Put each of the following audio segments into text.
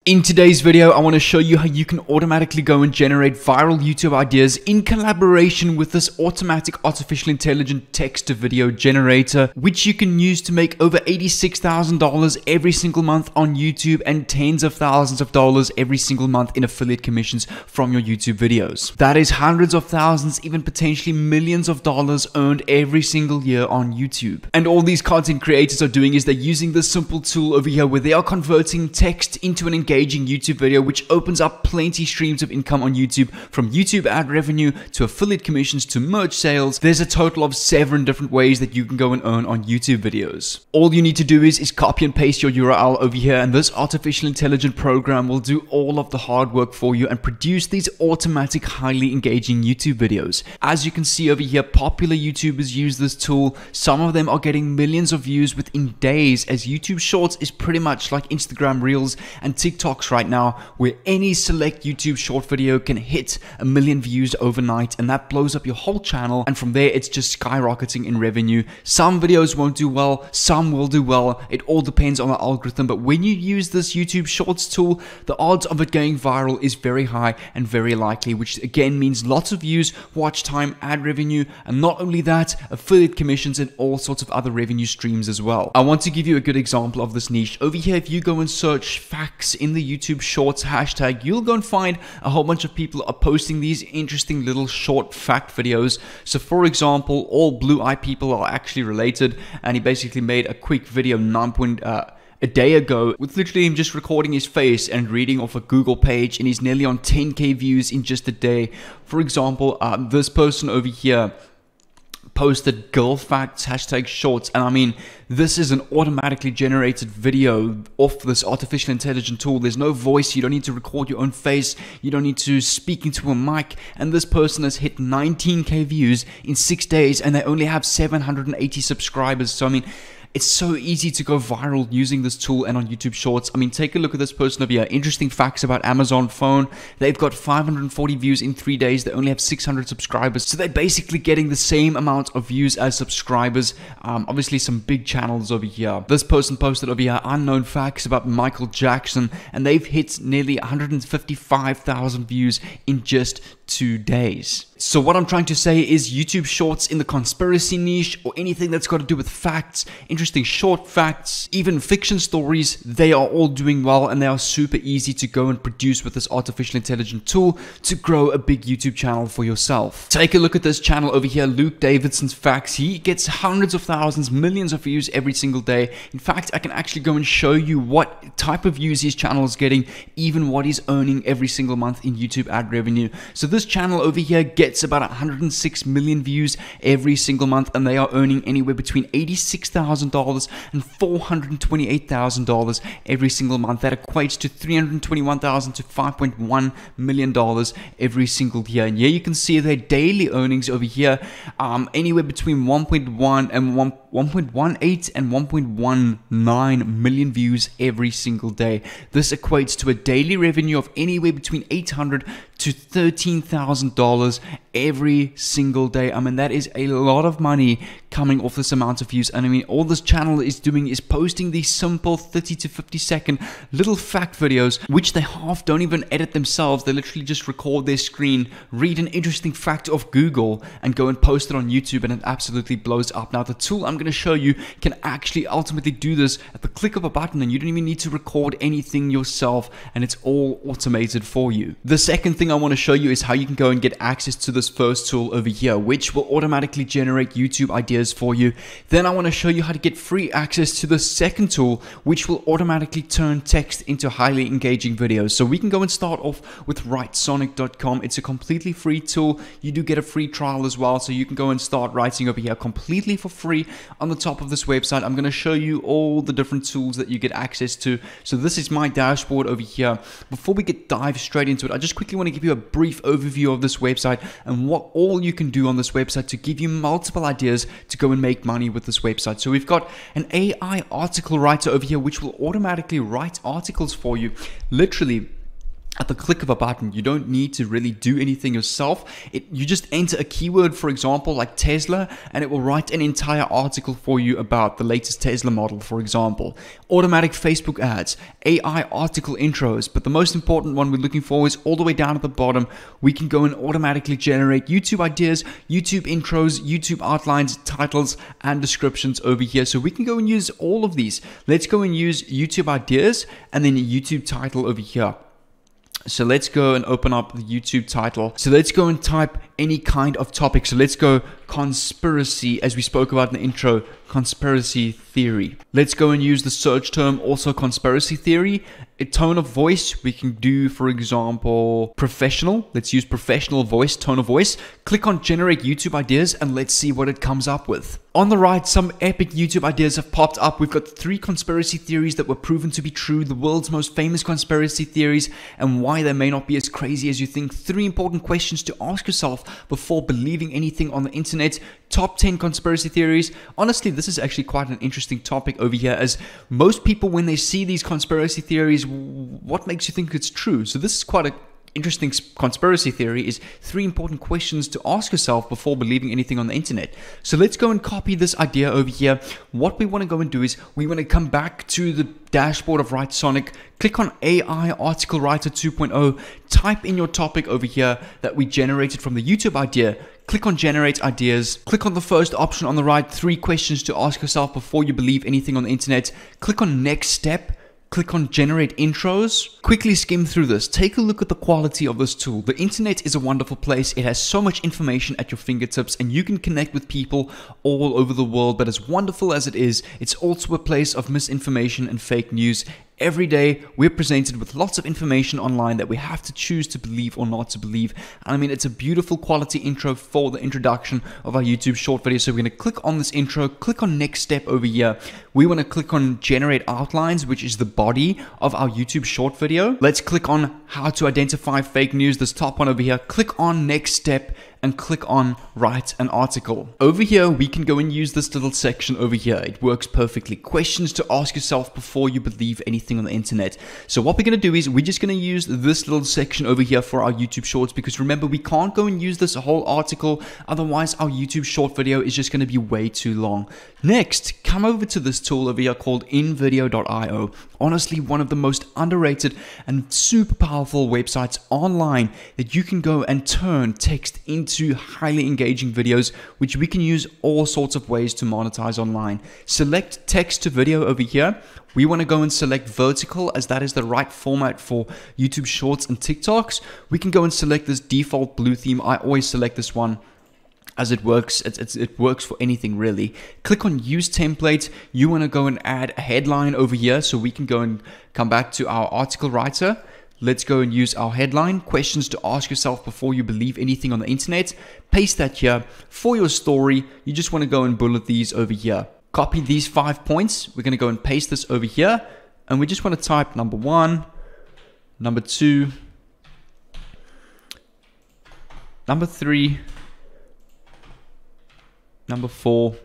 In today's video, I want to show you how you can automatically go and generate viral YouTube ideas in collaboration with this automatic artificial intelligent text-to-video generator, which you can use to make over $86,000 every single month on YouTube and tens of thousands of dollars every single month in affiliate commissions from your YouTube videos. That is hundreds of thousands, even potentially millions of dollars earned every single year on YouTube. And all these content creators are doing is they're using this simple tool over here where they are converting text into an engaging YouTube video, which opens up plenty streams of income on YouTube, from YouTube ad revenue to affiliate commissions to merch sales. There's a total of 7 different ways that you can go and earn on YouTube videos. All you need to do is copy and paste your URL over here, and this artificial intelligent program will do all of the hard work for you and produce these automatic, highly engaging YouTube videos. As you can see over here, popular YouTubers use this tool. Some of them are getting millions of views within days, as YouTube Shorts is pretty much like Instagram Reels and TikToks right now, where any select YouTube short video can hit 1 million views overnight, and that blows up your whole channel, and from there it's just skyrocketing in revenue. Some videos won't do well, some will do well. It all depends on the algorithm, but when you use this YouTube Shorts tool, the odds of it going viral is very high and very likely, which again means lots of views, watch time, ad revenue, and not only that, affiliate commissions and all sorts of other revenue streams as well. I want to give you a good example of this niche. Over here, if you go and search facts in the YouTube Shorts hashtag, you'll go and find a whole bunch of people are posting these interesting little short fact videos. So for example, all blue-eyed people are actually related, and he basically made a quick video a day ago with literally him just recording his face and reading off a Google page, and he's nearly on 10k views in just a day. For example, this person over here posted girl facts hashtag shorts, and I mean, this is an automatically generated video off this artificial intelligent tool. There's no voice, you don't need to record your own face, you don't need to speak into a mic, and this person has hit 19k views in 6 days, and they only have 780 subscribers. So I mean, it's so easy to go viral using this tool and on YouTube Shorts. I mean, take a look at this person over here. Interesting facts about Amazon phone. They've got 540 views in 3 days. They only have 600 subscribers. So they're basically getting the same amount of views as subscribers. Obviously, some big channels over here. This person posted over here unknown facts about Michael Jackson, and they've hit nearly 155,000 views in just 2 days. So what I'm trying to say is YouTube Shorts in the conspiracy niche, or anything that's got to do with facts, interesting short facts, even fiction stories, they are all doing well, and they are super easy to go and produce with this artificial intelligent tool to grow a big YouTube channel for yourself. Take a look at this channel over here, Luke Davidson's Facts. He gets hundreds of thousands, millions of views every single day. In fact, I can actually go and show you what type of views his channel is getting, even what he's earning every single month in YouTube ad revenue. So this channel over here gets about 106 million views every single month, and they are earning anywhere between $86,000 and $428,000 every single month. That equates to $321,000 to $5.1 million every single year. And here you can see their daily earnings over here, anywhere between 1.1 and 1.18 and 1.19 million views every single day. This equates to a daily revenue of anywhere between $800 to $13,000 every single day. I mean, that is a lot of money coming off this amount of views. And I mean, all this channel is doing is posting these simple 30 to 50 second little fact videos, which they half don't even edit themselves. They literally just record their screen, read an interesting fact of Google, and go and post it on YouTube, and it absolutely blows up. Now, the tool I'm going to show you can actually ultimately do this at the click of a button, and you don't even need to record anything yourself, and it's all automated for you. The second thing I want to show you is how you can go and get access to this first tool over here, which will automatically generate YouTube ideas for you. Then I want to show you how to get free access to the second tool, which will automatically turn text into highly engaging videos. So we can go and start off with writesonic.com. It's a completely free tool. You do get a free trial as well, so you can go and start writing over here completely for free on the top of this website. I'm going to show you all the different tools that you get access to. So this is my dashboard over here. Before we dive straight into it, I just quickly want to give you a brief overview of this website and what all you can do on this website to give you multiple ideas to go and make money with this website. So we've got an AI article writer over here, which will automatically write articles for you. Literally, at the click of a button. You don't need to really do anything yourself. You just enter a keyword, for example, like Tesla, and it will write an entire article for you about the latest Tesla model, for example. Automatic Facebook ads, AI article intros, but the most important one we're looking for is all the way down at the bottom. We can go and automatically generate YouTube ideas, YouTube intros, YouTube outlines, titles, and descriptions over here. So we can go and use all of these. Let's go and use YouTube ideas and then a YouTube title over here. So let's go and open up the YouTube title. So let's go and type any kind of topic. So let's go conspiracy, as we spoke about in the intro, conspiracy theory. Let's go and use the search term also conspiracy theory. A tone of voice, we can do, for example, professional. Let's use professional voice, tone of voice. Click on generate YouTube ideas and let's see what it comes up with. On the right, some epic YouTube ideas have popped up. We've got 3 conspiracy theories that were proven to be true, the world's most famous conspiracy theories, and why they may not be as crazy as you think. 3 important questions to ask yourself before believing anything on the internet. Top 10 conspiracy theories. Honestly, this is actually quite an interesting topic over here, as most people, when they see these conspiracy theories, what makes you think it's true? So this is quite an interesting conspiracy theory, is 3 important questions to ask yourself before believing anything on the internet. So let's go and copy this idea over here. What we want to go and do is we want to come back to the dashboard of Writesonic, click on AI Article Writer 2.0, type in your topic over here that we generated from the YouTube idea. Click on generate ideas, click on the first option on the right, 3 questions to ask yourself before you believe anything on the internet. Click on next step. Click on generate intros. Quickly skim through this. Take a look at the quality of this tool. The internet is a wonderful place. It has so much information at your fingertips and you can connect with people all over the world. But as wonderful as it is, it's also a place of misinformation and fake news. Every day, we're presented with lots of information online that we have to choose to believe or not to believe. And I mean, it's a beautiful quality intro for the introduction of our YouTube short video. So we're going to click on this intro, click on next step over here. We want to click on generate outlines, which is the body of our YouTube short video. Let's click on how to identify fake news, this top one over here. Click on next step and click on write an article. Over here, we can go and use this little section over here. It works perfectly. Questions to ask yourself before you believe anything on the internet. So what we're going to do is we're just going to use this little section over here for our YouTube shorts, because remember, we can't go and use this whole article. Otherwise, our YouTube short video is just going to be way too long. Next, come over to this tool over here called invideo.io. Honestly, one of the most underrated and super powerful websites online that you can go and turn text into highly engaging videos, which we can use all sorts of ways to monetize online. Select text to video over here. We want to go and select vertical, as that is the right format for YouTube shorts and TikToks. We can go and select this default blue theme. I always select this one, as it works. It works for anything really. Click on use template. You want to go and add a headline over here, so we can go and come back to our article writer. Let's go and use our headline, questions to ask yourself before you believe anything on the internet. Paste that here. For your story, you just want to go and bullet these over here. Copy these 5 points. We're going to go and paste this over here, and we just want to type number 1, number 2, number 3, number 4,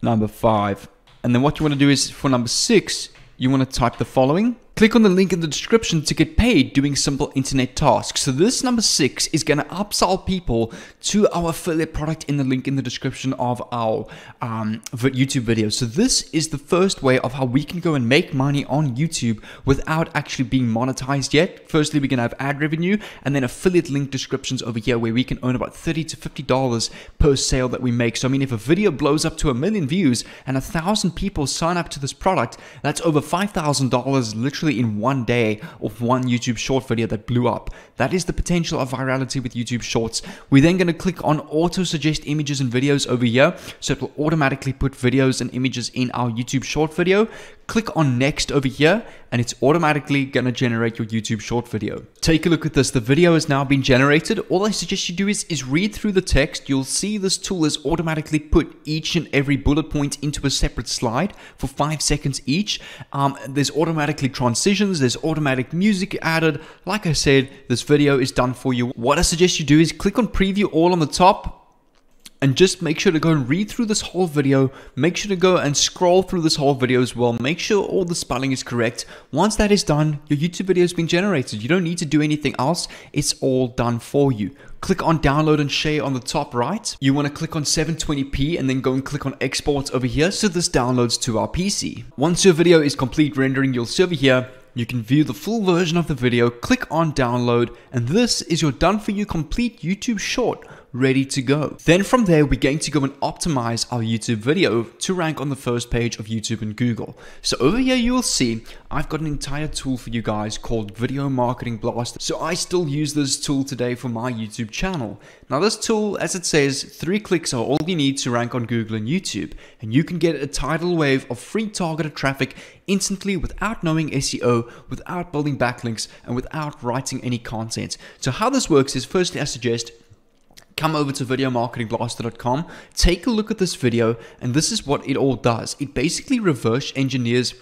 number 5. And then what you want to do is for number 6, you want to type the following. Click on the link in the description to get paid doing simple internet tasks. So this number 6 is going to upsell people to our affiliate product in the link in the description of our YouTube video. So this is the first way of how we can go and make money on YouTube without actually being monetized yet. Firstly, we're going to have ad revenue and then affiliate link descriptions over here where we can earn about $30 to $50 per sale that we make. So I mean, if a video blows up to 1 million views and 1,000 people sign up to this product, that's over $5,000 literally in one day of one YouTube short video that blew up. That is the potential of virality with YouTube shorts. We're then going to click on auto suggest images and videos over here, so it will automatically put videos and images in our YouTube short video. Click on next over here and it's automatically going to generate your YouTube short video. Take a look at this. The video has now been generated. All I suggest you do is read through the text. You'll see this tool has automatically put each and every bullet point into a separate slide for 5 seconds each. There's automatically transitions. There's automatic music added. Like I said, this video is done for you. What I suggest you do is click on preview all on the top. And just make sure to go and read through this whole video. Make sure to go and scroll through this whole video as well. Make sure all the spelling is correct. Once that is done, your YouTube video has been generated. You don't need to do anything else. It's all done for you. Click on download and share on the top right. You want to click on 720p and then go and click on export over here so this downloads to our PC. Once your video is complete rendering, you'll see over here, you can view the full version of the video. Click on download, and this is your done for you complete YouTube short ready to go. Then from there, we're going to go and optimize our YouTube video to rank on the first page of YouTube and Google. So over here, you will see I've got an entire tool for you guys called Video Marketing Blast. So I still use this tool today for my YouTube channel. Now this tool, as it says, 3 clicks are all you need to rank on Google and YouTube. And you can get a tidal wave of free targeted traffic instantly without knowing SEO, without building backlinks, and without writing any content. So how this works is, firstly, I suggest come over to videomarketingblaster.com, take a look at this video, and this is what it all does. It basically reverse engineers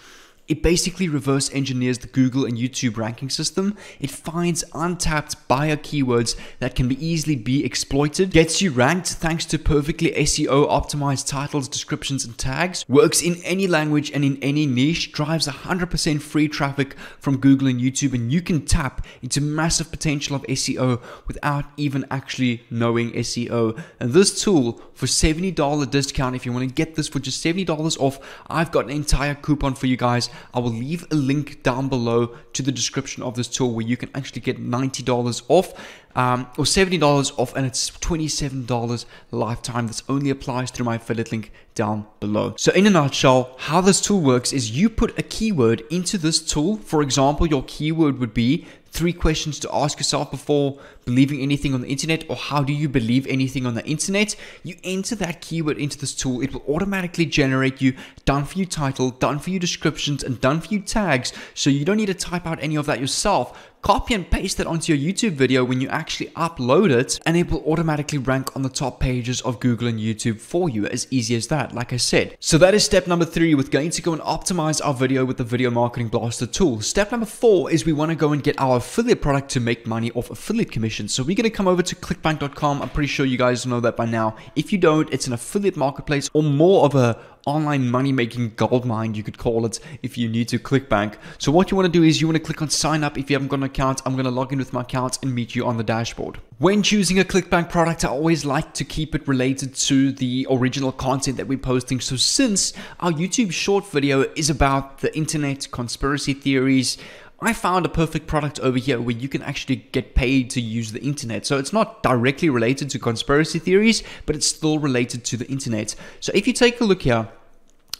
the Google and YouTube ranking system. It finds untapped buyer keywords that can easily be exploited, gets you ranked thanks to perfectly SEO optimized titles, descriptions, and tags, works in any language and in any niche, drives 100% free traffic from Google and YouTube, and you can tap into massive potential of SEO without even actually knowing SEO. And this tool, for $70 discount, if you want to get this for just $70 off, I've got an entire coupon for you guys. I will leave a link down below to the description of this tool where you can actually get $90 off or $70 off, and it's $27 lifetime. This only applies through my affiliate link down below. So in a nutshell, how this tool works is you put a keyword into this tool. For example, your keyword would be 3 questions to ask yourself before believing anything on the internet, or how do you believe anything on the internet. You enter that keyword into this tool. It will automatically generate you done for you title, done for you descriptions, and done for you tags. So you don't need to type out any of that yourself. Copy and paste that onto your YouTube video when you actually upload it, and it will automatically rank on the top pages of Google and YouTube for you. As easy as that, like I said. So that is step number 3 with going to go and optimize our video with the Video Marketing Blaster tool. Step number 4 is we want to go and get our affiliate product to make money off affiliate commissions. So we're going to come over to clickbank.com. I'm pretty sure you guys know that by now. If you don't, it's an affiliate marketplace, or more of a online money-making gold mine, you could call it, if you need to ClickBank. So what you want to do is you want to click on sign up. If you haven't got an account, I'm going to log in with my account and meet you on the dashboard. When choosing a ClickBank product, I always like to keep it related to the original content that we're posting. So since our YouTube short video is about the internet, conspiracy theories, I found a perfect product over here where you can actually get paid to use the internet. So it's not directly related to conspiracy theories, but it's still related to the internet. So if you take a look here,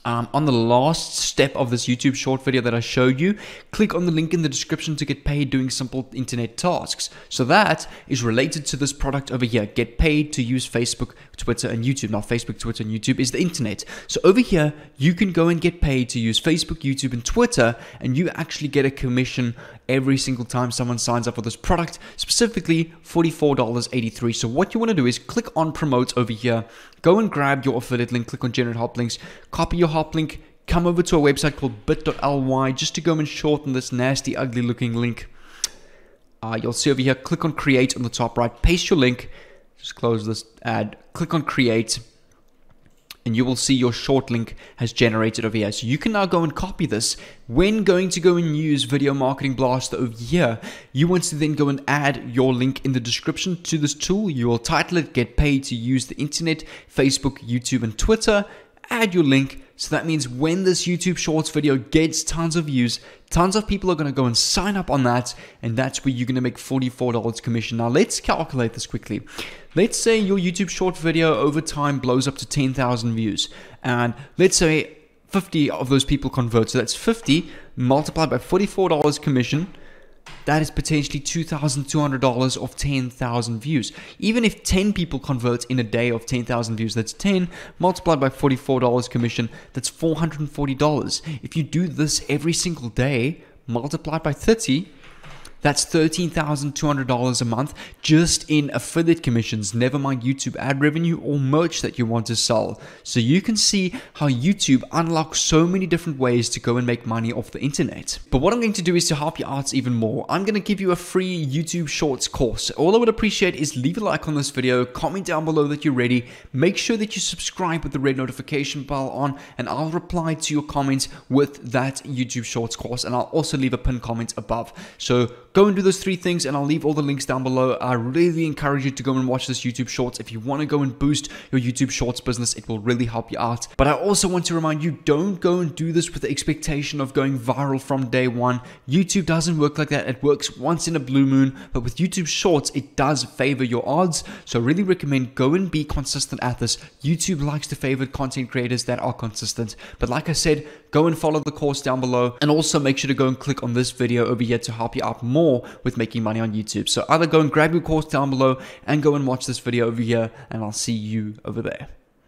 on the last step of this YouTube short video that I showed you, click on the link in the description to get paid doing simple internet tasks. So that is related to this product over here. Get paid to use Facebook, Twitter, and YouTube. Now Facebook, Twitter, and YouTube is the internet. So over here, you can go and get paid to use Facebook, YouTube, and Twitter, and you actually get a commission every single time someone signs up for this product, specifically $44.83. So what you want to do is click on promote over here, go and grab your affiliate link, click on generate hop links, copy your hop link, come over to a website called bit.ly just to go and shorten this nasty, ugly looking link. You'll see over here, click on create on the top right, paste your link, just close this ad, click on create, and you will see your short link has generated over here. So you can now go and copy this. When going to go and use Video Marketing Blaster over here, you want to then go and add your link in the description to this tool. You will title it, get paid to use the internet, Facebook, YouTube, and Twitter. Add your link. So that means when this YouTube Shorts video gets tons of views, tons of people are going to go and sign up on that, and that's where you're going to make $44 commission. Now let's calculate this quickly. Let's say your YouTube short video over time blows up to 10,000 views, and let's say 50 of those people convert. So that's 50 multiplied by $44 commission. That is potentially $2,200 of 10,000 views. Even if 10 people convert in a day of 10,000 views, that's 10 multiplied by $44 commission, that's $440. If you do this every single day, multiplied by 30, That's $13,200 a month just in affiliate commissions, never mind YouTube ad revenue or merch that you want to sell. So you can see how YouTube unlocks so many different ways to go and make money off the internet. But what I'm going to do is to help you out even more. I'm going to give you a free YouTube Shorts course. All I would appreciate is leave a like on this video, comment down below that you're ready, make sure that you subscribe with the red notification bell on, and I'll reply to your comments with that YouTube Shorts course, and I'll also leave a pinned comment above. So go and do those 3 things, and I'll leave all the links down below. I really encourage you to go and watch this YouTube Shorts. If you want to go and boost your YouTube Shorts business, it will really help you out. But I also want to remind you, don't go and do this with the expectation of going viral from day one. YouTube doesn't work like that. It works once in a blue moon, but with YouTube Shorts, it does favor your odds. So I really recommend go and be consistent at this. YouTube likes to favor content creators that are consistent. But like I said, go and follow the course down below, and also make sure to go and click on this video over here to help you out more with making money on YouTube. So either go and grab your course down below and go and watch this video over here, and I'll see you over there.